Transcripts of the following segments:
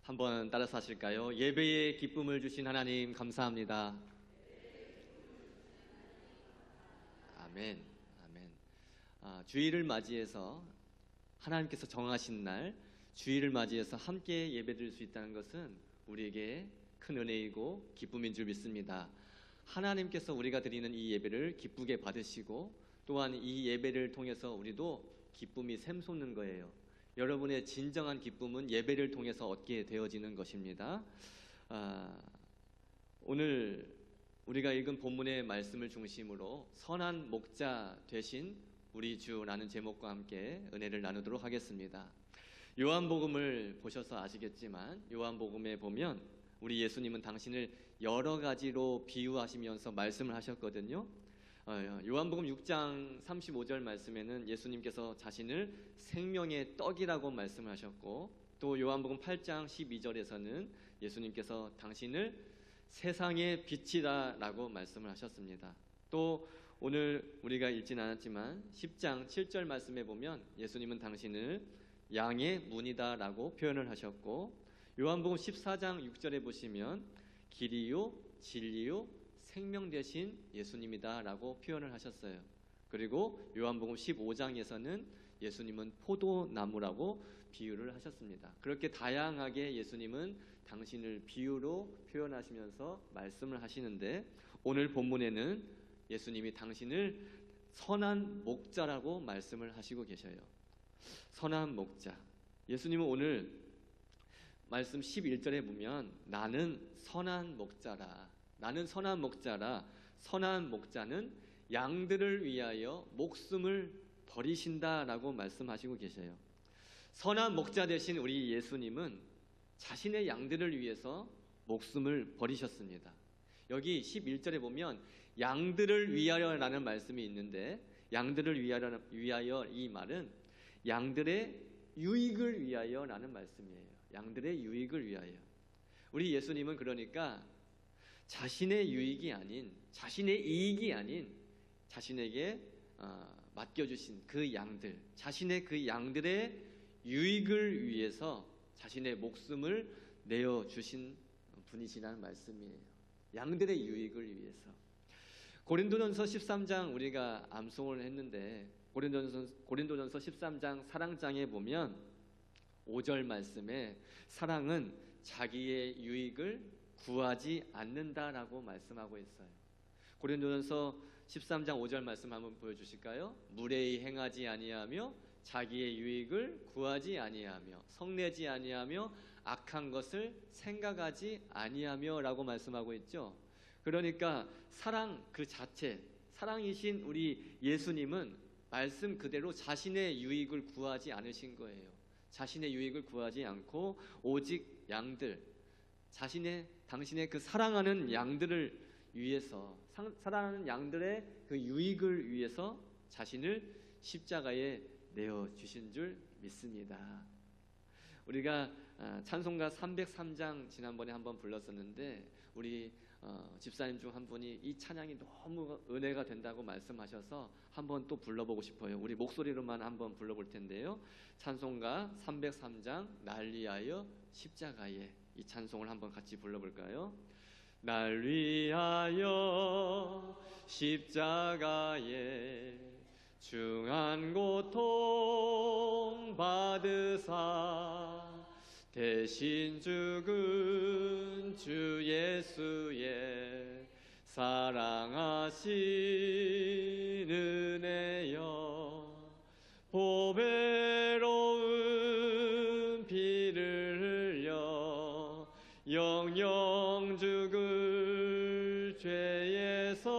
한번 따라서 하실까요? 예배의 기쁨을 주신 하나님 감사합니다. 아멘. 아멘. 주일을 맞이해서 하나님께서 정하신 날 주일을 맞이해서 함께 예배드릴 수 있다는 것은 우리에게 큰 은혜이고 기쁨인 줄 믿습니다. 하나님께서 우리가 드리는 이 예배를 기쁘게 받으시고 또한 이 예배를 통해서 우리도 기쁨이 샘솟는 거예요. 여러분의 진정한 기쁨은 예배를 통해서 얻게 되어지는 것입니다. 오늘 우리가 읽은 본문의 말씀을 중심으로 선한 목자 되신 우리 주라는 제목과 함께 은혜를 나누도록 하겠습니다. 요한복음을 보셔서 아시겠지만 요한복음에 보면 우리 예수님은 당신을 여러 가지로 비유하시면서 말씀을 하셨거든요. 요한복음 6장 35절 말씀에는 예수님께서 자신을 생명의 떡이라고 말씀을 하셨고, 또 요한복음 8장 12절에서는 예수님께서 당신을 세상의 빛이다 라고 말씀을 하셨습니다. 또 오늘 우리가 읽진 않았지만 10장 7절 말씀에 보면 예수님은 당신을 양의 문이다 라고 표현을 하셨고, 요한복음 14장 6절에 보시면 길이요 진리요 생명 되신 예수님이다 라고 표현을 하셨어요. 그리고 요한복음 15장에서는 예수님은 포도나무라고 비유를 하셨습니다. 그렇게 다양하게 예수님은 당신을 비유로 표현하시면서 말씀을 하시는데, 오늘 본문에는 예수님이 당신을 선한 목자라고 말씀을 하시고 계셔요. 선한 목자. 예수님은 오늘 말씀 11절에 보면 나는 선한 목자라. 나는 선한 목자라. 선한 목자는 양들을 위하여 목숨을 버리신다라고 말씀하시고 계셔요. 선한 목자 되신 우리 예수님은 자신의 양들을 위해서 목숨을 버리셨습니다. 여기 11절에 보면 양들을 위하여라는 말씀이 있는데, 양들을 위하여 이 말은 양들의 유익을 위하여라는 말씀이에요. 양들의 유익을 위하여. 우리 예수님은 그러니까 자신의 유익이 아닌, 자신의 이익이 아닌 자신에게 맡겨주신 그 양들, 자신의 그 양들의 유익을 위해서 자신의 목숨을 내어주신 분이시라는 말씀이에요. 양들의 유익을 위해서. 고린도전서 13장 우리가 암송을 했는데, 고린도전서 13장 사랑장에 보면 5절 말씀에 사랑은 자기의 유익을 구하지 않는다라고 말씀하고 있어요. 고린도전서 13장 5절 말씀 한번 보여주실까요? 무례히 행하지 아니하며 자기의 유익을 구하지 아니하며 성내지 아니하며 악한 것을 생각하지 아니하며 라고 말씀하고 있죠. 그러니까 사랑 그 자체, 사랑이신 우리 예수님은 말씀 그대로 자신의 유익을 구하지 않으신 거예요. 자신의 유익을 구하지 않고 오직 양들, 당신의 그 사랑하는 양들을 위해서, 사랑하는 양들의 그 유익을 위해서 자신을 십자가에 내어주신 줄 믿습니다. 우리가 찬송가 303장 지난번에 한번 불렀었는데, 우리 집사님 중 한 분이 이 찬양이 너무 은혜가 된다고 말씀하셔서 한번 또 불러보고 싶어요. 우리 목소리로만 한번 불러볼 텐데요. 찬송가 303장 날 위하여 십자가에, 이 찬송을 한번 같이 불러볼까요? 날 위하여 십자가에 중한 고통 받으사 대신 죽은 주 예수의 사랑하신 은혜여, 보배로운 피를 흘려 영영 죽을 죄에서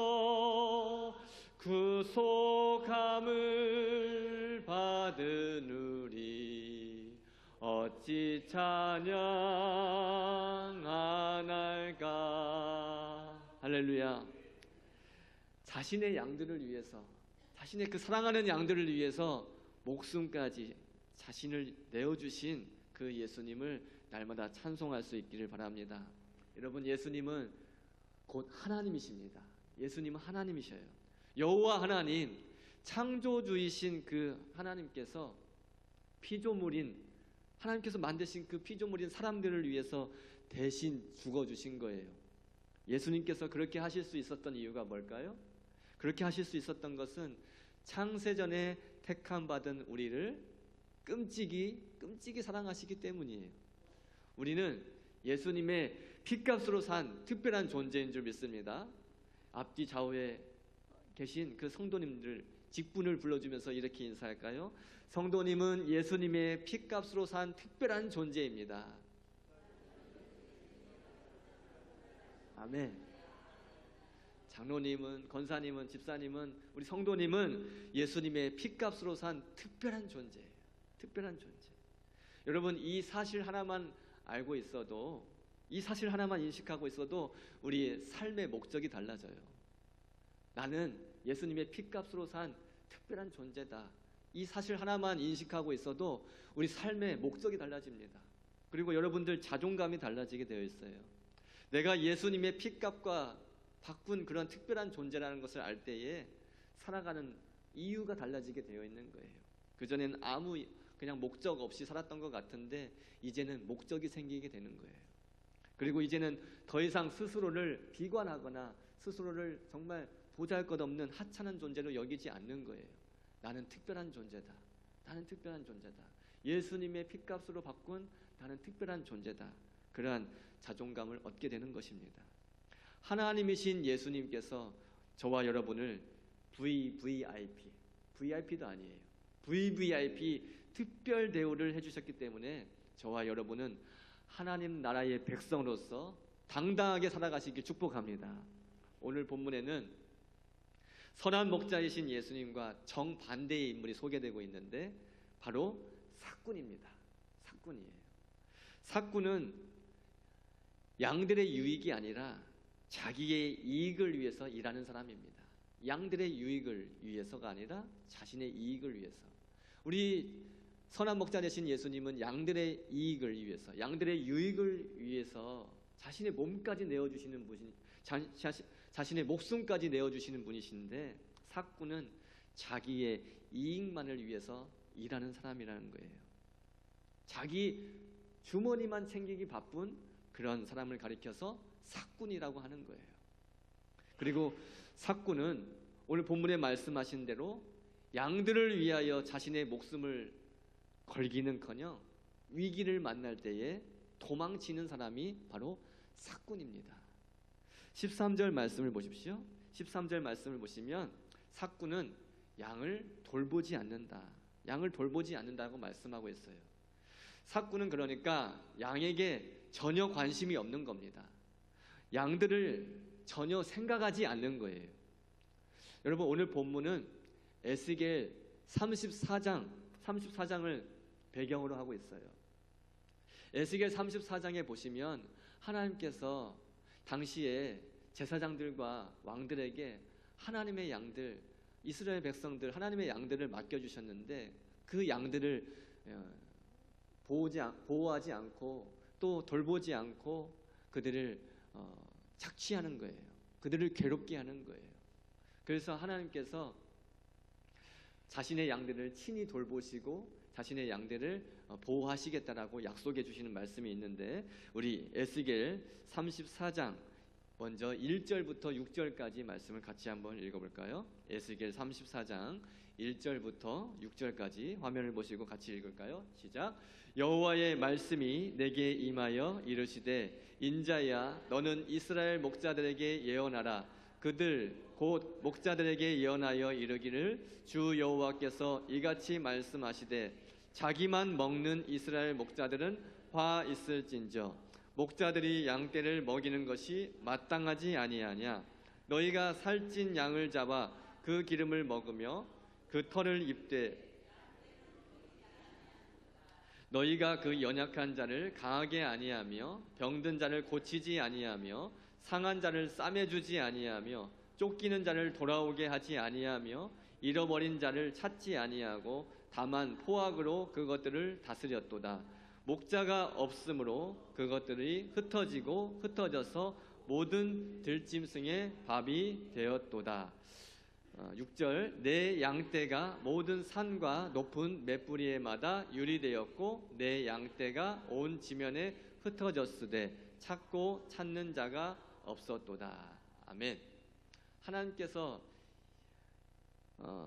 구속함을 받은 우리 어찌 찬양하날까. 할렐루야. 자신의 양들을 위해서, 자신의 그 사랑하는 양들을 위해서 목숨까지 자신을 내어주신 그 예수님을 날마다 찬송할 수 있기를 바랍니다. 여러분, 예수님은 곧 하나님이십니다. 예수님은 하나님이셔요. 여호와 하나님, 창조주이신 그 하나님께서 피조물인 하나님께서 만드신 그 피조물인 사람들을 위해서 대신 죽어주신 거예요. 예수님께서 그렇게 하실 수 있었던 이유가 뭘까요? 그렇게 하실 수 있었던 것은 창세전에 택함 받은 우리를 끔찍이 사랑하시기 때문이에요. 우리는 예수님의 피값으로 산 특별한 존재인 줄 믿습니다. 앞뒤 좌우에 계신 그 성도님들 직분을 불러주면서 이렇게 인사할까요? 성도님은 예수님의 피값으로 산 특별한 존재입니다. 아멘. 장로님은, 권사님은, 집사님은, 우리 성도님은 예수님의 피값으로 산 특별한 존재예요. 특별한 존재. 여러분, 이 사실 하나만 알고 있어도, 이 사실 하나만 인식하고 있어도 우리 삶의 목적이 달라져요. 나는 예수님의 피값으로 산 특별한 존재다. 이 사실 하나만 인식하고 있어도 우리 삶의 목적이 달라집니다. 그리고 여러분들 자존감이 달라지게 되어 있어요. 내가 예수님의 피값과 바꾼 그런 특별한 존재라는 것을 알 때에 살아가는 이유가 달라지게 되어 있는 거예요. 그전에는 아무 그냥 목적 없이 살았던 것 같은데 이제는 목적이 생기게 되는 거예요. 그리고 이제는 더 이상 스스로를 비관하거나 스스로를 정말 보잘것없는 하찮은 존재로 여기지 않는 거예요. 나는 특별한 존재다. 나는 특별한 존재다. 예수님의 피값으로 바꾼 나는 특별한 존재다. 그러한 자존감을 얻게 되는 것입니다. 하나님이신 예수님께서 저와 여러분을 VVIP도 아니에요. VVIP 특별 대우를 해주셨기 때문에 저와 여러분은 하나님 나라의 백성으로서 당당하게 살아가시길 축복합니다. 오늘 본문에는 선한 목자이신 예수님과 정반대의 인물이 소개되고 있는데 바로 삭군입니다. 삭군이에요. 삭군은 양들의 유익이 아니라 자기의 이익을 위해서 일하는 사람입니다. 양들의 유익을 위해서가 아니라 자신의 이익을 위해서. 우리 선한 목자 되신 예수님은 양들의 이익을 위해서, 양들의 유익을 위해서 자신의 몸까지 내어주시는 분이, 자신의 목숨까지 내어주시는 분이신데 삭군은 자기의 이익만을 위해서 일하는 사람이라는 거예요. 자기 주머니만 챙기기 바쁜 그런 사람을 가리켜서 삭군이라고 하는 거예요. 그리고 삭군은 오늘 본문에 말씀하신 대로 양들을 위하여 자신의 목숨을 걸기는커녕 위기를 만날 때에 도망치는 사람이 바로 삭군입니다. 13절 말씀을 보십시오. 13절 말씀을 보시면 삭군은 양을 돌보지 않는다. 양을 돌보지 않는다고 말씀하고 있어요. 삭군은 그러니까 양에게 전혀 관심이 없는 겁니다. 양들을 전혀 생각하지 않는 거예요. 여러분, 오늘 본문은 에스겔 34장을 배경으로 하고 있어요. 에스겔 34장에 보시면 하나님께서 당시에 제사장들과 왕들에게 하나님의 양들, 이스라엘 백성들, 하나님의 양들을 맡겨주셨는데 그 양들을 보호하지 않고 또 돌보지 않고 그들을 착취하는 거예요. 그들을 괴롭게 하는 거예요. 그래서 하나님께서 자신의 양들을 친히 돌보시고 자신의 양들을 보호하시겠다라고 약속해 주시는 말씀이 있는데 우리 에스겔 34장 먼저 1절부터 6절까지 말씀을 같이 한번 읽어볼까요? 에스겔 34장 1절부터 6절까지 화면을 보시고 같이 읽을까요? 시작. 여호와의 말씀이 내게 임하여 이르시되 인자야 너는 이스라엘 목자들에게 예언하라. 그들 곧 목자들에게 예언하여 이르기를 주 여호와께서 이같이 말씀하시되 자기만 먹는 이스라엘 목자들은 화 있을진저 목자들이 양떼를 먹이는 것이 마땅하지 아니하냐. 너희가 살찐 양을 잡아 그 기름을 먹으며 그 털을 입되 너희가 그 연약한 자를 강하게 아니하며 병든 자를 고치지 아니하며 상한 자를 싸매주지 아니하며 쫓기는 자를 돌아오게 하지 아니하며 잃어버린 자를 찾지 아니하고 다만 포악으로 그것들을 다스렸도다. 목자가 없으므로 그것들이 흩어져서 모든 들짐승의 밥이 되었도다. 6절 내 양떼가 모든 산과 높은 맷뿌리에마다 유리되었고 내 양떼가 온 지면에 흩어졌으되 찾고 찾는 자가 없었도다. 아멘. 하나님께서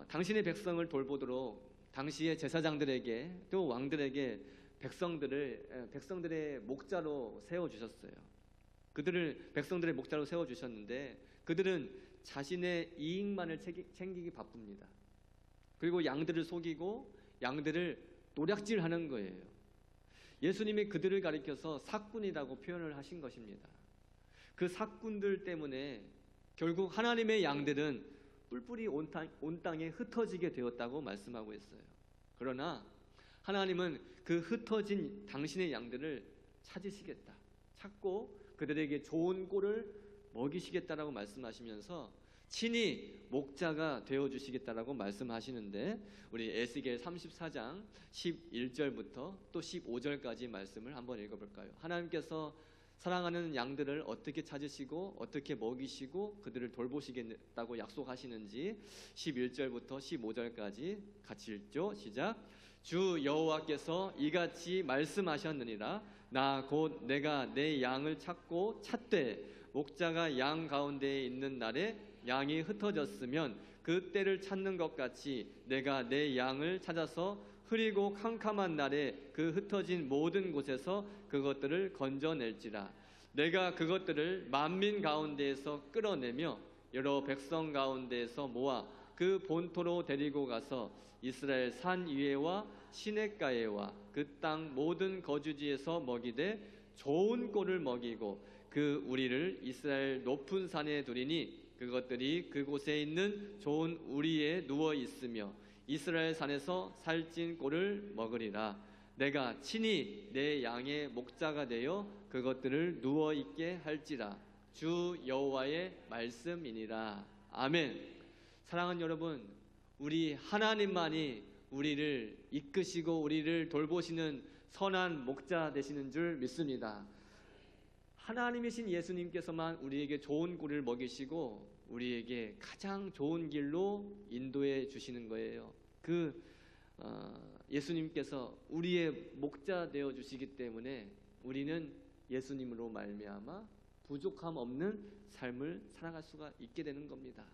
당신의 백성을 돌보도록 당시의 제사장들에게 또 왕들에게 백성들의 목자로 세워주셨어요. 백성들의 목자로 세워주셨는데 그들은 자신의 이익만을 챙기기 바쁩니다. 그리고 양들을 속이고 양들을 노략질하는 거예요. 예수님이 그들을 가리켜서 삭군이라고 표현을 하신 것입니다. 그 삭군들 때문에 결국 하나님의 양들은 뿔뿔이 온 땅에 흩어지게 되었다고 말씀하고 있어요. 그러나 하나님은 그 흩어진 당신의 양들을 찾으시겠다, 찾고 그들에게 좋은 꼴을 먹이시겠다라고 말씀하시면서 친히 목자가 되어주시겠다라고 말씀하시는데 우리 에스겔 34장 11절부터 또 15절까지 말씀을 한번 읽어볼까요? 하나님께서 사랑하는 양들을 어떻게 찾으시고 어떻게 먹이시고 그들을 돌보시겠다고 약속하시는지 11절부터 15절까지 같이 읽죠. 시작. 주 여호와께서 이같이 말씀하셨느니라. 나 곧 내가 내 양을 찾고 찾되 목자가 양 가운데에 있는 날에 양이 흩어졌으면 그 때를 찾는 것 같이 내가 내 양을 찾아서 흐리고 캄캄한 날에 그 흩어진 모든 곳에서 그것들을 건져낼지라. 내가 그것들을 만민 가운데에서 끌어내며 여러 백성 가운데에서 모아 그 본토로 데리고 가서 이스라엘 산 위에와 시냇가에와 그 땅 모든 거주지에서 먹이되 좋은 꼴을 먹이고 그 우리를 이스라엘 높은 산에 두리니 그것들이 그곳에 있는 좋은 우리에 누워 있으며 이스라엘 산에서 살찐 꼴을 먹으리라. 내가 친히 내 양의 목자가 되어 그것들을 누워 있게 할지라. 주 여호와의 말씀이니라. 아멘. 사랑하는 여러분, 우리 하나님만이 우리를 이끄시고 우리를 돌보시는 선한 목자 되시는 줄 믿습니다. 하나님이신 예수님께서만 우리에게 좋은 꼴을 먹이시고 우리에게 가장 좋은 길로 인도해 주시는 거예요. 예수님께서 우리의 목자 되어 주시기 때문에 우리는 예수님으로 말미암아 부족함 없는 삶을 살아갈 수가 있게 되는 겁니다.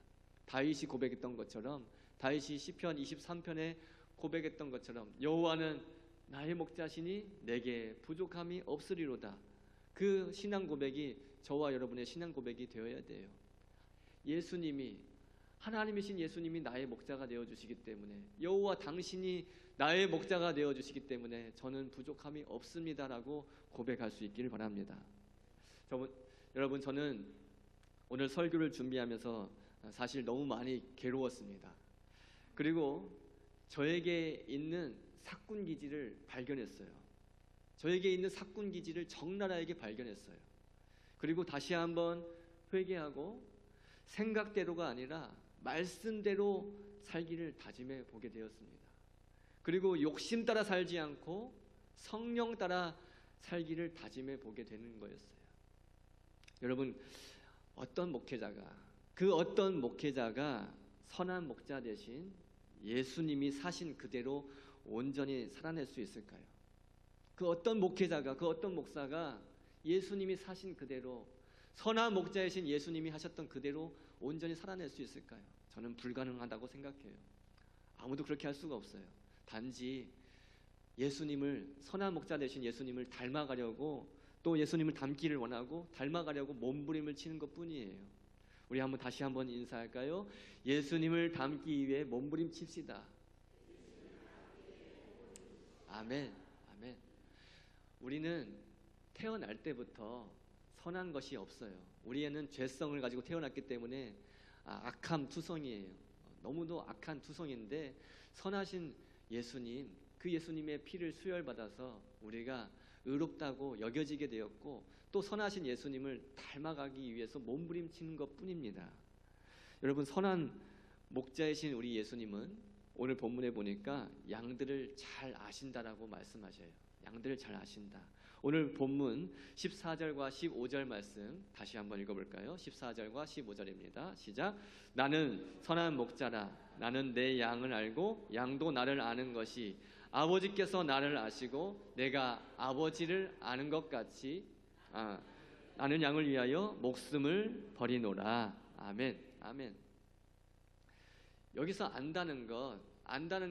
다윗이 고백했던 것처럼, 다윗이 시편 23편에 고백했던 것처럼 여호와는 나의 목자시니 내게 부족함이 없으리로다. 그 신앙 고백이 저와 여러분의 신앙 고백이 되어야 돼요. 하나님이신 예수님이 나의 목자가 되어주시기 때문에, 여호와 당신이 나의 목자가 되어주시기 때문에 저는 부족함이 없습니다라고 고백할 수 있기를 바랍니다. 여러분, 저는 오늘 설교를 준비하면서 사실 너무 많이 괴로웠습니다. 그리고 저에게 있는 삭군 기질을 발견했어요. 저에게 있는 삭군 기질을 적나라하게 발견했어요. 그리고 다시 한번 회개하고 생각대로가 아니라 말씀대로 살기를 다짐해 보게 되었습니다. 그리고 욕심 따라 살지 않고 성령 따라 살기를 다짐해 보게 되는 거였어요. 여러분, 어떤 목회자가 선한 목자 대신 예수님이 사신 그대로 온전히 살아낼 수 있을까요? 그 어떤 목사가 예수님이 사신 그대로, 선한 목자이신 예수님이 하셨던 그대로 온전히 살아낼 수 있을까요? 저는 불가능하다고 생각해요. 아무도 그렇게 할 수가 없어요. 단지 선한 목자 되신 예수님을 닮아가려고, 또 예수님을 닮기를 원하고 닮아가려고 몸부림을 치는 것뿐이에요. 우리 다시 한번 인사할까요? 예수님을 닮기 위해 몸부림 칩시다. 아멘. 아멘. 우리는 태어날 때부터 선한 것이 없어요. 우리에는 죄성을 가지고 태어났기 때문에 악함 투성이에요. 너무도 악한 투성인데 선하신 예수님, 그 예수님의 피를 수혈받아서 우리가 의롭다고 여겨지게 되었고, 또 선하신 예수님을 닮아가기 위해서 몸부림치는 것뿐입니다. 여러분, 선한 목자이신 우리 예수님은 오늘 본문에 보니까 양들을 잘 아신다라고 말씀하셔요. 양들을 잘 아신다. 오늘 본문 14절과 15절 말씀 다시 한번 읽어볼까요? 14절과 15절입니다. 시작. 나는 선한 목자라. 나는 내 양을 알고 양도 나를 아는 것이 아버지께서 나를 아시고 내가 아버지를 아는 것 같이 나는 양을 위하여 목숨을 버리노라. 아멘. 아멘. 여기서 안다는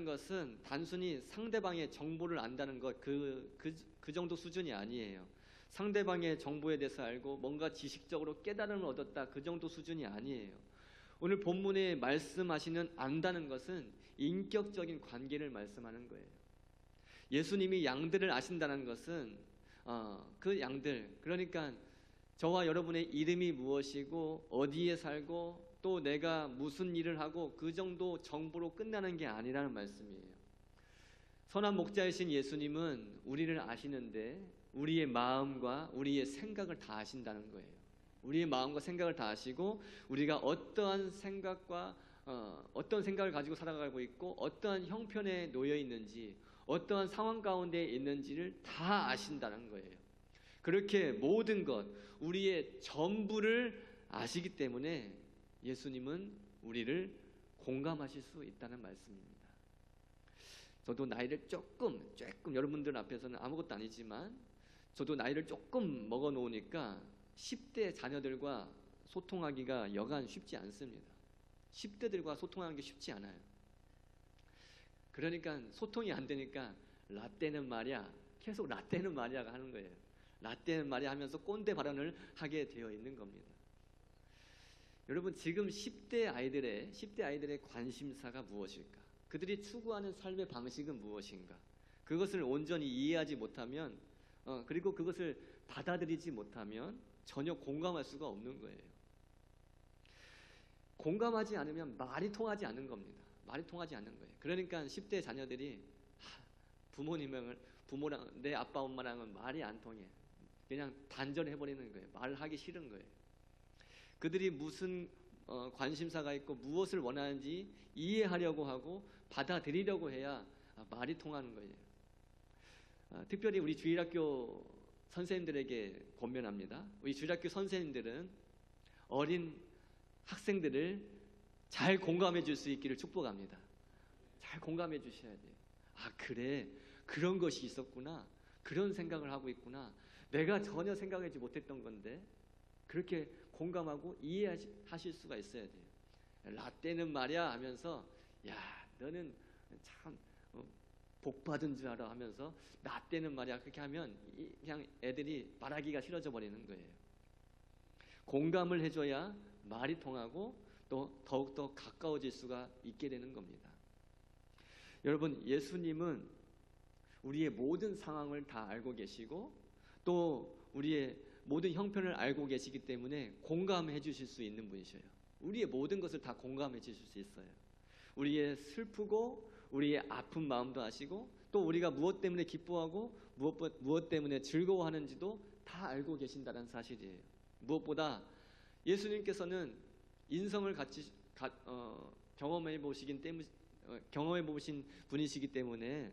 것은 단순히 상대방의 정보를 안다는 것, 그 정도 수준이 아니에요. 상대방의 정보에 대해서 알고 뭔가 지식적으로 깨달음을 얻었다, 그 정도 수준이 아니에요. 오늘 본문에 말씀하시는 안다는 것은 인격적인 관계를 말씀하는 거예요. 예수님이 양들을 아신다는 것은 그 양들, 그러니까 저와 여러분의 이름이 무엇이고 어디에 살고 또 내가 무슨 일을 하고 그 정도 정보로 끝나는 게 아니라는 말씀이에요. 선한 목자이신 예수님은 우리를 아시는데 우리의 마음과 우리의 생각을 다 아신다는 거예요. 우리의 마음과 생각을 다 아시고 우리가 어떠한 생각과 어떤 생각을 가지고 살아가고 있고 어떠한 형편에 놓여 있는지 어떠한 상황 가운데 있는지를 다 아신다는 거예요. 그렇게 모든 것, 우리의 전부를 아시기 때문에 예수님은 우리를 공감하실 수 있다는 말씀입니다. 저도 나이를 조금 여러분들 앞에서는 아무것도 아니지만 저도 나이를 조금 먹어 놓으니까 10대 자녀들과 소통하기가 여간 쉽지 않습니다. 10대들과 소통하는 게 쉽지 않아요. 그러니까 소통이 안 되니까 라떼는 말이야, 계속 라떼는 말이야가 하는 거예요. 라떼는 말이야 하면서 꼰대 발언을 하게 되어 있는 겁니다. 여러분, 지금 10대 아이들의 관심사가 무엇일까? 그들이 추구하는 삶의 방식은 무엇인가? 그것을 온전히 이해하지 못하면 그리고 그것을 받아들이지 못하면 전혀 공감할 수가 없는 거예요. 공감하지 않으면 말이 통하지 않는 겁니다. 말이 통하지 않는 거예요. 그러니까 10대 자녀들이 부모랑 내 아빠 엄마랑은 말이 안 통해. 그냥 단절해버리는 거예요. 말을 하기 싫은 거예요. 그들이 무슨 관심사가 있고 무엇을 원하는지 이해하려고 하고 받아들이려고 해야 말이 통하는 거예요. 특별히 우리 주일학교 선생님들에게 권면합니다. 우리 주일학교 선생님들은 어린 학생들을 잘 공감해 줄 수 있기를 축복합니다. 잘 공감해 주셔야 돼요. 아, 그래, 그런 것이 있었구나, 그런 생각을 하고 있구나, 내가 전혀 생각하지 못했던 건데, 그렇게 공감하고 이해하실 수가 있어야 돼요. 라떼는 말이야 하면서 야, 너는 참 복받은 줄 알아 하면서 라떼는 말이야 그렇게 하면 그냥 애들이 말하기가 싫어져 버리는 거예요. 공감을 해줘야 말이 통하고 또 더욱더 가까워질 수가 있게 되는 겁니다. 여러분, 예수님은 우리의 모든 상황을 다 알고 계시고 또 우리의 모든 형편을 알고 계시기 때문에 공감해 주실 수 있는 분이셔요. 우리의 모든 것을 다 공감해 주실 수 있어요. 우리의 슬프고 우리의 아픈 마음도 아시고 또 우리가 무엇 때문에 기뻐하고 무엇 때문에 즐거워하는지도 다 알고 계신다는 사실이에요. 무엇보다 예수님께서는 인성을 같이 경험해 보신 분이시기 때문에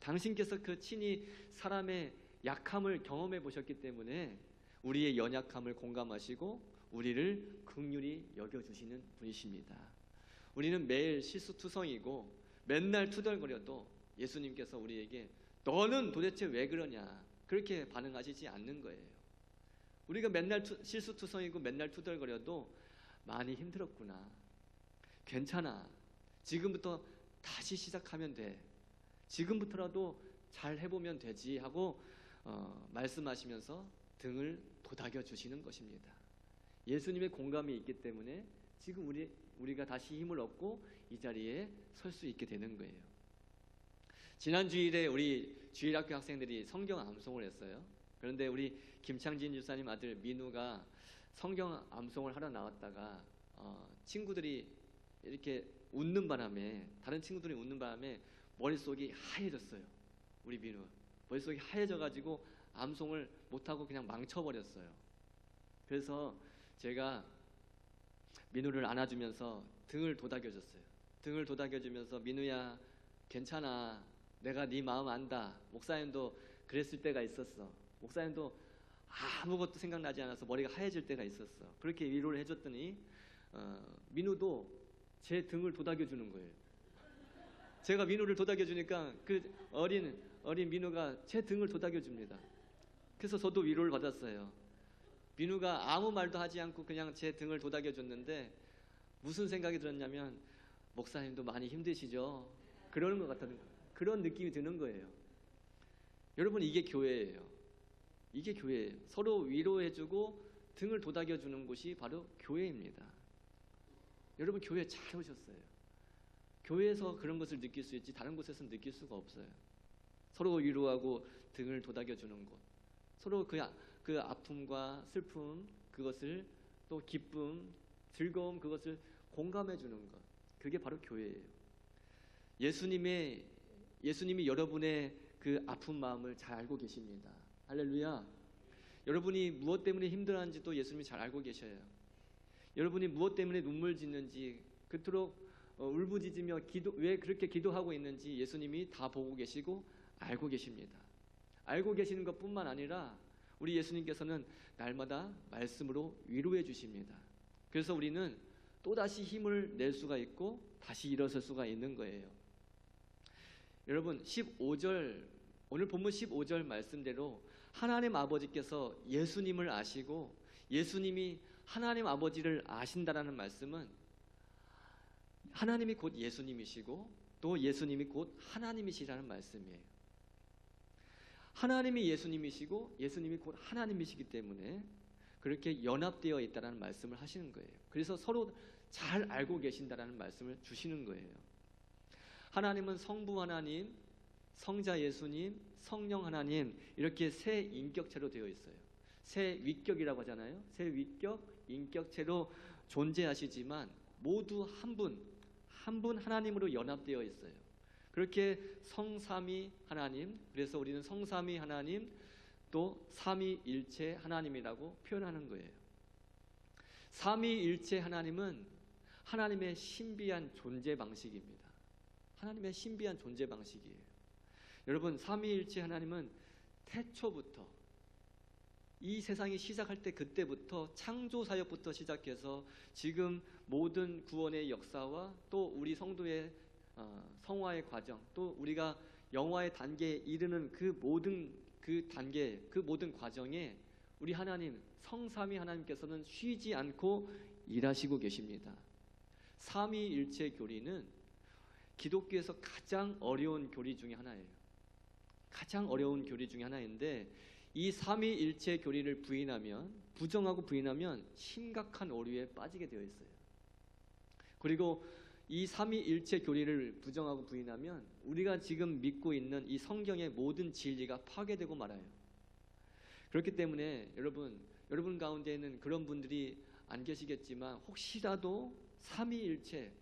당신께서 그 친히 사람의 약함을 경험해 보셨기 때문에 우리의 연약함을 공감하시고 우리를 긍휼히 여겨주시는 분이십니다. 우리는 매일 실수투성이고 맨날 투덜거려도 예수님께서 우리에게 너는 도대체 왜 그러냐 그렇게 반응하시지 않는 거예요. 우리가 맨날 실수투성이고 맨날 투덜거려도 많이 힘들었구나, 괜찮아, 지금부터 다시 시작하면 돼, 지금부터라도 잘 해보면 되지 하고 말씀하시면서 등을 도닥여 주시는 것입니다. 예수님의 공감이 있기 때문에 지금 우리가 다시 힘을 얻고 이 자리에 설 수 있게 되는 거예요. 지난 주일에 우리 주일학교 학생들이 성경 암송을 했어요. 그런데 우리 김창진 주사님 아들 민우가 성경 암송을 하러 나왔다가 친구들이 이렇게 웃는 바람에, 다른 친구들이 웃는 바람에 머릿속이 하얘졌어요. 우리 민우 머릿속이 하얘져가지고 암송을 못하고 그냥 망쳐버렸어요. 그래서 제가 민우를 안아주면서 등을 도닥여줬어요. 등을 도닥여주면서 민우야, 괜찮아, 내가 네 마음 안다, 목사님도 그랬을 때가 있었어, 목사님도 아무것도 생각나지 않아서 머리가 하얘질 때가 있었어. 그렇게 위로를 해줬더니 민우도 제 등을 도닥여 주는 거예요. 제가 민우를 도닥여 주니까 그 어린 민우가 제 등을 도닥여 줍니다. 그래서 저도 위로를 받았어요. 민우가 아무 말도 하지 않고 그냥 제 등을 도닥여 줬는데 무슨 생각이 들었냐면 목사님도 많이 힘드시죠? 그러는 것 같은 그런 느낌이 드는 거예요. 여러분, 이게 교회예요. 이게 교회예요. 서로 위로해주고 등을 도닥여주는 곳이 바로 교회입니다. 여러분, 교회 잘 오셨어요. 교회에서 그런 것을 느낄 수 있지 다른 곳에서는 느낄 수가 없어요. 서로 위로하고 등을 도닥여주는 곳, 서로 그 아픔과 슬픔, 그것을 또 기쁨, 즐거움, 그것을 공감해주는 것, 그게 바로 교회예요. 예수님이 여러분의 그 아픈 마음을 잘 알고 계십니다. 할렐루야. 여러분이 무엇 때문에 힘들어하는지도 예수님이 잘 알고 계셔요. 여러분이 무엇 때문에 눈물 짓는지, 그토록 울부짖으며 왜 그렇게 기도하고 있는지 예수님이 다 보고 계시고 알고 계십니다. 알고 계시는 것뿐만 아니라 우리 예수님께서는 날마다 말씀으로 위로해 주십니다. 그래서 우리는 또다시 힘을 낼 수가 있고 다시 일어설 수가 있는 거예요. 여러분, 15절, 오늘 본문 15절 말씀대로 하나님 아버지께서 예수님을 아시고 예수님이 하나님 아버지를 아신다라는 말씀은 하나님이 곧 예수님이시고 또 예수님이 곧 하나님이시라는 말씀이에요. 하나님이 예수님이시고 예수님이 곧 하나님이시기 때문에 그렇게 연합되어 있다는 말씀을 하시는 거예요. 그래서 서로 잘 알고 계신다는 말씀을 주시는 거예요. 하나님은 성부 하나님, 성자 예수님, 성령 하나님, 이렇게 세 인격체로 되어 있어요. 세 위격이라고 하잖아요. 세 위격, 인격체로 존재하시지만 모두 한 분 하나님으로 연합되어 있어요. 그렇게 성삼위 하나님, 그래서 우리는 성삼위 하나님, 또 삼위일체 하나님이라고 표현하는 거예요. 삼위일체 하나님은 하나님의 신비한 존재 방식입니다. 하나님의 신비한 존재 방식이에요. 여러분, 삼위일체 하나님은 태초부터, 이 세상이 시작할 때 그때부터 창조 사역부터 시작해서 지금 모든 구원의 역사와 또 우리 성도의 성화의 과정, 또 우리가 영화의 단계에 이르는 그 모든 과정에 우리 하나님, 성삼위 하나님께서는 쉬지 않고 일하시고 계십니다. 삼위일체 교리는 기독교에서 가장 어려운 교리 중에 하나예요. 가장 어려운 교리 중에 하나인데 이 삼위일체 교리를 부정하고 부인하면 심각한 오류에 빠지게 되어 있어요. 그리고 이 삼위일체 교리를 부정하고 부인하면 우리가 지금 믿고 있는 이 성경의 모든 진리가 파괴되고 말아요. 그렇기 때문에 여러분 가운데에는 그런 분들이 안 계시겠지만 혹시라도 삼위일체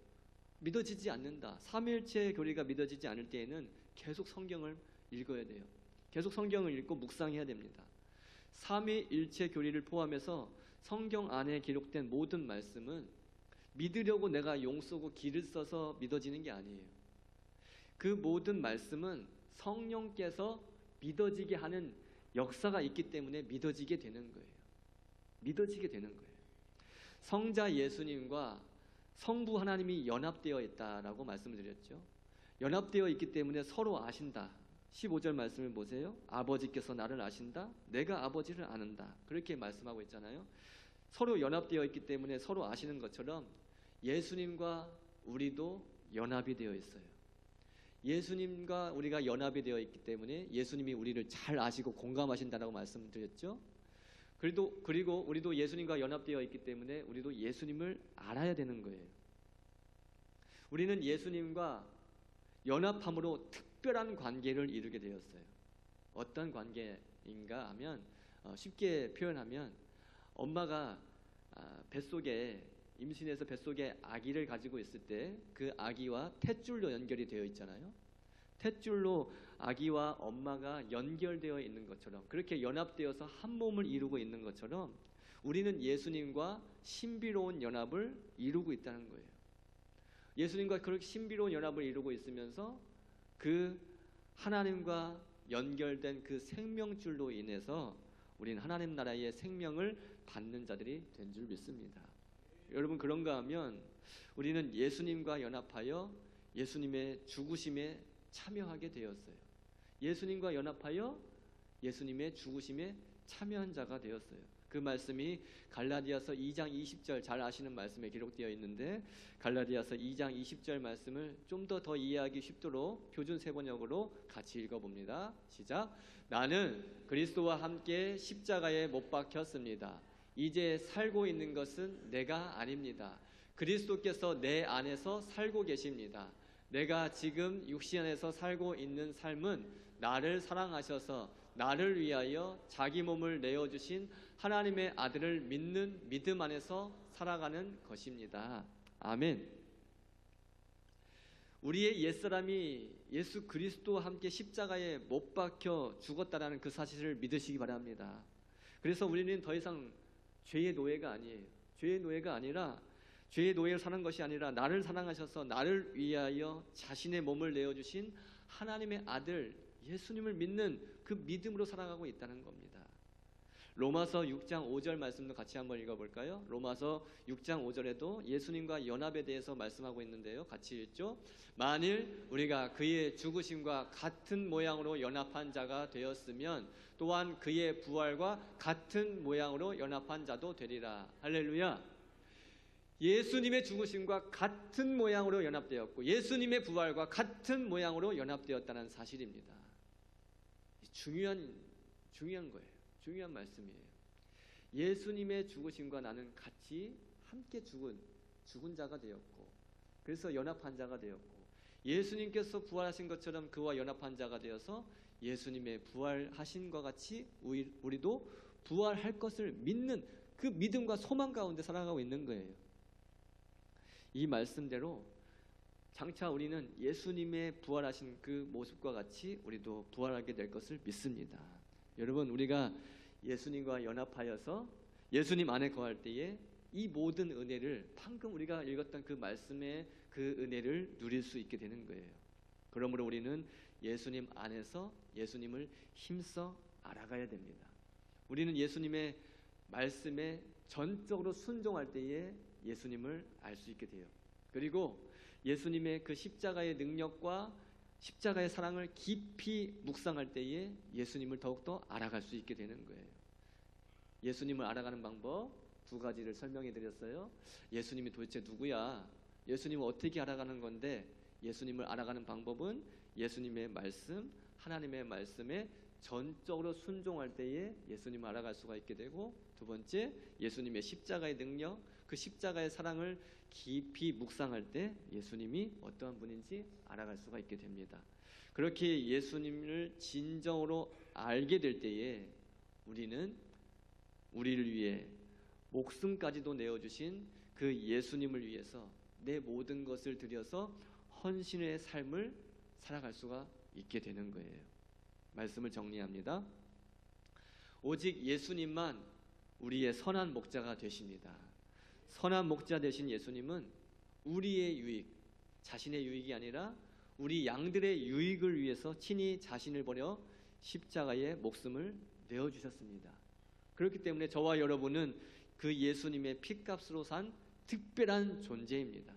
믿어지지 않는다, 삼위일체 교리가 믿어지지 않을 때에는 계속 성경을 읽어야 돼요. 계속 성경을 읽고 묵상해야 됩니다. 삼위일체 교리를 포함해서 성경 안에 기록된 모든 말씀은 믿으려고 내가 용 쏘고 기를 써서 믿어지는 게 아니에요. 그 모든 말씀은 성령께서 믿어지게 하는 역사가 있기 때문에 믿어지게 되는 거예요. 믿어지게 되는 거예요. 성자 예수님과 성부 하나님이 연합되어 있다라고 말씀을 드렸죠. 연합되어 있기 때문에 서로 아신다. 15절 말씀을 보세요. 아버지께서 나를 아신다. 내가 아버지를 아는다. 그렇게 말씀하고 있잖아요. 서로 연합되어 있기 때문에 서로 아시는 것처럼 예수님과 우리도 연합이 되어 있어요. 예수님과 우리가 연합이 되어 있기 때문에 예수님이 우리를 잘 아시고 공감하신다라고 말씀드렸죠. 그리고 우리도 예수님과 연합되어 있기 때문에 우리도 예수님을 알아야 되는 거예요. 우리는 예수님과 연합함으로 특별한 관계를 이루게 되었어요. 어떤 관계인가 하면 쉽게 표현하면 엄마가 임신해서 뱃속에 아기를 가지고 있을 때 그 아기와 탯줄로 연결이 되어 있잖아요. 탯줄로 아기와 엄마가 연결되어 있는 것처럼, 그렇게 연합되어서 한 몸을 이루고 있는 것처럼 우리는 예수님과 신비로운 연합을 이루고 있다는 거예요. 예수님과 그렇게 신비로운 연합을 이루고 있으면서 그 하나님과 연결된 그 생명줄로 인해서 우리는 하나님 나라의 생명을 받는 자들이 된 줄 믿습니다. 여러분, 그런가 하면 우리는 예수님과 연합하여 예수님의 죽으심에 참여하게 되었어요. 예수님과 연합하여 예수님의 죽으심에 참여한 자가 되었어요. 그 말씀이 갈라디아서 2장 20절, 잘 아시는 말씀에 기록되어 있는데, 갈라디아서 2장 20절 말씀을 좀 더 이해하기 쉽도록 표준 세번역으로 같이 읽어봅니다. 시작. 나는 그리스도와 함께 십자가에 못 박혔습니다. 이제 살고 있는 것은 내가 아닙니다. 그리스도께서 내 안에서 살고 계십니다. 내가 지금 육신 안에서 살고 있는 삶은 나를 사랑하셔서 나를 위하여 자기 몸을 내어주신 하나님의 아들을 믿는 믿음 안에서 살아가는 것입니다. 아멘. 우리의 옛사람이 예수 그리스도와 함께 십자가에 못 박혀 죽었다라는 그 사실을 믿으시기 바랍니다. 그래서 우리는 더 이상 죄의 노예가 아니에요. 죄의 노예가 아니라, 죄의 노예를 사는 것이 아니라 나를 사랑하셔서 나를 위하여 자신의 몸을 내어주신 하나님의 아들 예수님을 믿는 그 믿음으로 살아가고 있다는 겁니다. 로마서 6장 5절 말씀도 같이 한번 읽어볼까요? 로마서 6장 5절에도 예수님과 연합에 대해서 말씀하고 있는데요. 같이 읽죠. 만일 우리가 그의 죽으심과 같은 모양으로 연합한 자가 되었으면 또한 그의 부활과 같은 모양으로 연합한 자도 되리라. 할렐루야. 예수님의 죽으심과 같은 모양으로 연합되었고 예수님의 부활과 같은 모양으로 연합되었다는 사실입니다. 중요한 거예요. 중요한 말씀이에요. 예수님의 죽으심과 나는 같이 함께 죽은 자가 되었고, 그래서 연합한 자가 되었고, 예수님께서 부활하신 것처럼 그와 연합한 자가 되어서 예수님의 부활하신과 같이 우리도 부활할 것을 믿는 그 믿음과 소망 가운데 살아가고 있는 거예요. 이 말씀대로 장차 우리는 예수님의 부활하신 그 모습과 같이 우리도 부활하게 될 것을 믿습니다. 여러분, 우리가 예수님과 연합하여서 예수님 안에 거할 때에 이 모든 은혜를, 방금 우리가 읽었던 그 말씀의 그 은혜를 누릴 수 있게 되는 거예요. 그러므로 우리는 예수님 안에서 예수님을 힘써 알아가야 됩니다. 우리는 예수님의 말씀에 전적으로 순종할 때에 예수님을 알 수 있게 돼요. 그리고 예수님의 그 십자가의 능력과 십자가의 사랑을 깊이 묵상할 때에 예수님을 더욱더 알아갈 수 있게 되는 거예요. 예수님을 알아가는 방법 두 가지를 설명해 드렸어요. 예수님이 도대체 누구야? 예수님을 어떻게 알아가는 건데, 예수님을 알아가는 방법은 예수님의 말씀, 하나님의 말씀에 전적으로 순종할 때에 예수님을 알아갈 수가 있게 되고, 두 번째, 예수님의 십자가의 능력, 그 십자가의 사랑을 깊이 묵상할 때 예수님이 어떠한 분인지 알아갈 수가 있게 됩니다. 그렇게 예수님을 진정으로 알게 될 때에 우리는 우리를 위해 목숨까지도 내어주신 그 예수님을 위해서 내 모든 것을 들여서 헌신의 삶을 살아갈 수가 있게 되는 거예요. 말씀을 정리합니다. 오직 예수님만 우리의 선한 목자가 되십니다. 선한 목자 되신 예수님은 우리의 유익, 자신의 유익이 아니라 우리 양들의 유익을 위해서 친히 자신을 버려 십자가에 목숨을 내어주셨습니다. 그렇기 때문에 저와 여러분은 그 예수님의 피값으로 산 특별한 존재입니다.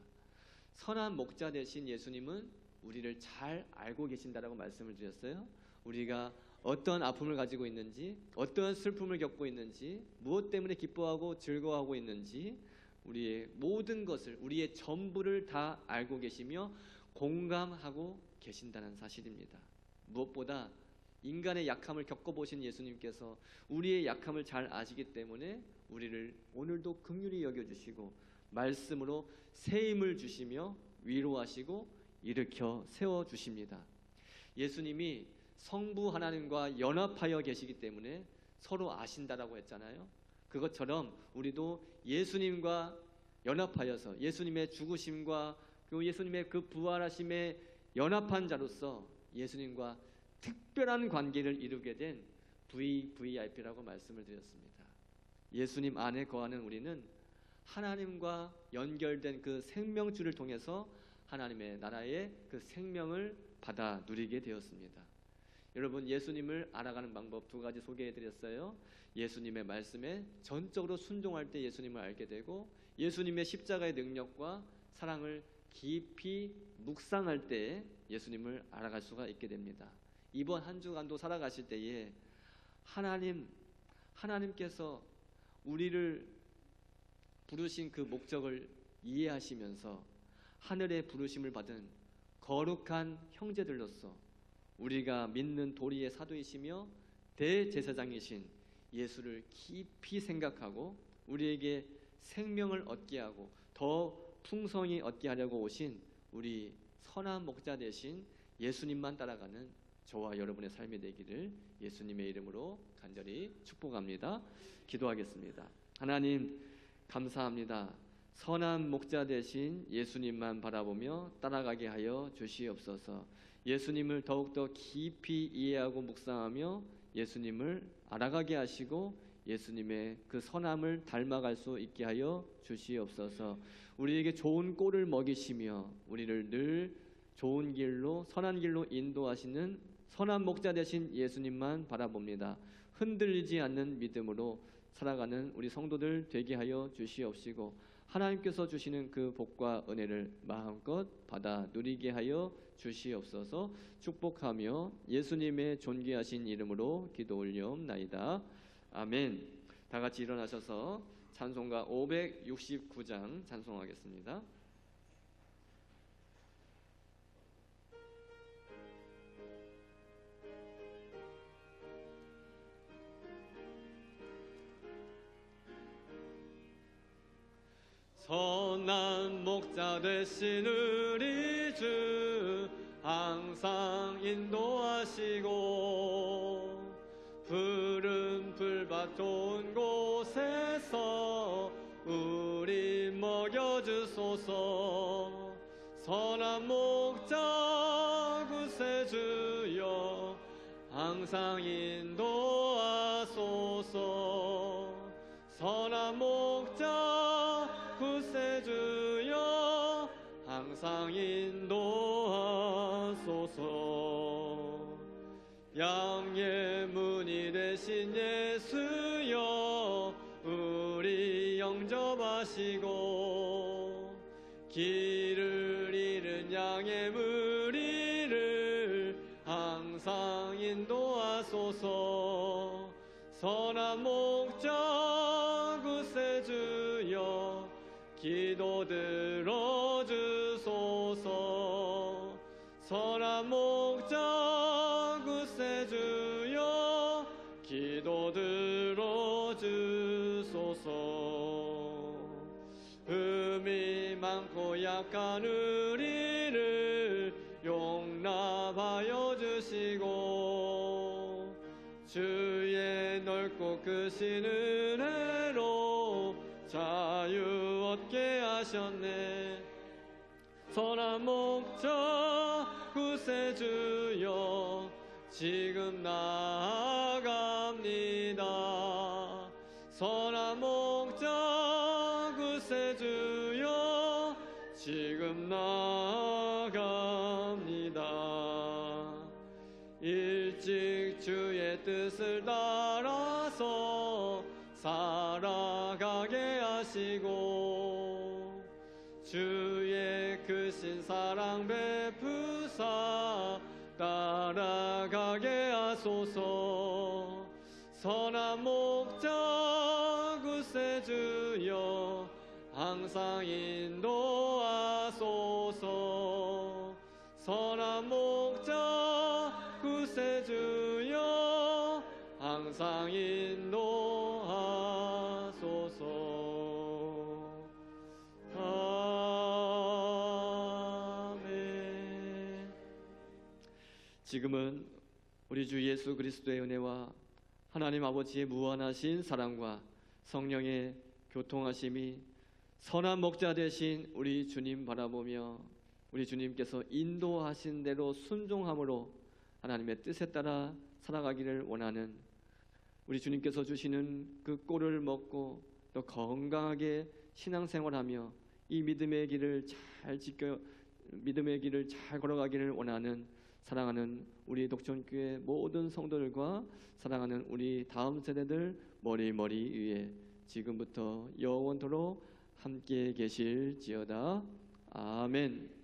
선한 목자 되신 예수님은 우리를 잘 알고 계신다라고 말씀을 드렸어요. 우리가 어떤 아픔을 가지고 있는지, 어떤 슬픔을 겪고 있는지, 무엇 때문에 기뻐하고 즐거워하고 있는지, 우리의 모든 것을, 우리의 전부를 다 알고 계시며 공감하고 계신다는 사실입니다. 무엇보다 인간의 약함을 겪어보신 예수님께서 우리의 약함을 잘 아시기 때문에 우리를 오늘도 긍휼히 여겨주시고 말씀으로 새 힘을 주시며 위로하시고 일으켜 세워주십니다. 예수님이 성부 하나님과 연합하여 계시기 때문에 서로 아신다라고 했잖아요. 그것처럼 우리도 예수님과 연합하여서 예수님의 죽으심과 그리고 예수님의 그 부활하심에 연합한 자로서 예수님과 특별한 관계를 이루게 된 VVIP라고 말씀을 드렸습니다. 예수님 안에 거하는 우리는 하나님과 연결된 그 생명줄을 통해서 하나님의 나라의 그 생명을 받아 누리게 되었습니다. 여러분, 예수님을 알아가는 방법 두 가지 소개해드렸어요. 예수님의 말씀에 전적으로 순종할 때 예수님을 알게 되고, 예수님의 십자가의 능력과 사랑을 깊이 묵상할 때 예수님을 알아갈 수가 있게 됩니다. 이번 한 주간도 살아가실 때에 하나님께서 우리를 부르신 그 목적을 이해하시면서 하늘의 부르심을 받은 거룩한 형제들로서 우리가 믿는 도리의 사도이시며 대제사장이신 예수를 깊이 생각하고 우리에게 생명을 얻게 하고 더 풍성히 얻게 하려고 오신 우리 선한 목자 되신 예수님만 따라가는 저와 여러분의 삶이 되기를 예수님의 이름으로 간절히 축복합니다. 기도하겠습니다. 하나님, 감사합니다. 선한 목자 되신 예수님만 바라보며 따라가게 하여 주시옵소서. 예수님을 더욱더 깊이 이해하고 묵상하며 예수님을 알아가게 하시고 예수님의 그 선함을 닮아갈 수 있게 하여 주시옵소서. 우리에게 좋은 꼴을 먹이시며 우리를 늘 좋은 길로, 선한 길로 인도하시는 선한 목자 되신 예수님만 바라봅니다. 흔들리지 않는 믿음으로 살아가는 우리 성도들 되게 하여 주시옵시고, 하나님께서 주시는 그 복과 은혜를 마음껏 받아 누리게 하여 주시옵소서. 축복하며 예수님의 존귀하신 이름으로 기도 올리옵나이다. 아멘. 다 같이 일어나셔서 찬송가 569장 찬송하겠습니다. 선한 목자 되신 우리 주 항상 인도하시고 푸른 풀밭 좋은 곳에서 우리 먹여주소서. 선한 목자 구세주여 항상 인도하소서. 선한 목자 구세주여 항상 인도하소서. 양의 문이 되신 예수여 우리 영접하시고 길을 잃은 양의 무리를 항상 인도하소서. 선한 목자 구세주여 기도 들어주소서. 선한 목자 구세주여 기도 들어주소서. 흠이 많고 약한 우리를 용납하여 주시고 주의 넓고 크신 은혜로 자유 얻게 하셨네. 선한 목자 구세주여 지금 나아갑니다. 선한 목자 구세주여 지금 나아갑니다. 일찍 주의 뜻을 따라서 살아가게 하시고 주의 크신 사랑 베푸사 따라가게 하소서. 선한 목자 구세주여 항상 인도하소서. 선한 목자 구세주여 항상 인도하소서. 아멘. 지금은 우리 주 예수 그리스도의 은혜와 하나님 아버지의 무한하신 사랑과 성령의 교통하심이 선한 목자 되신 우리 주님 바라보며 우리 주님께서 인도하신 대로 순종함으로 하나님의 뜻에 따라 살아가기를 원하는 우리 주님께서 주시는 그 꼴을 먹고 또 건강하게 신앙생활하며 이 믿음의 길을 잘 걸어가기를 원하는 사랑하는 우리 독전교회 모든 성도들과 사랑하는 우리 다음 세대들 머리 위에 지금부터 영원토록 함께 계실지어다. 아멘.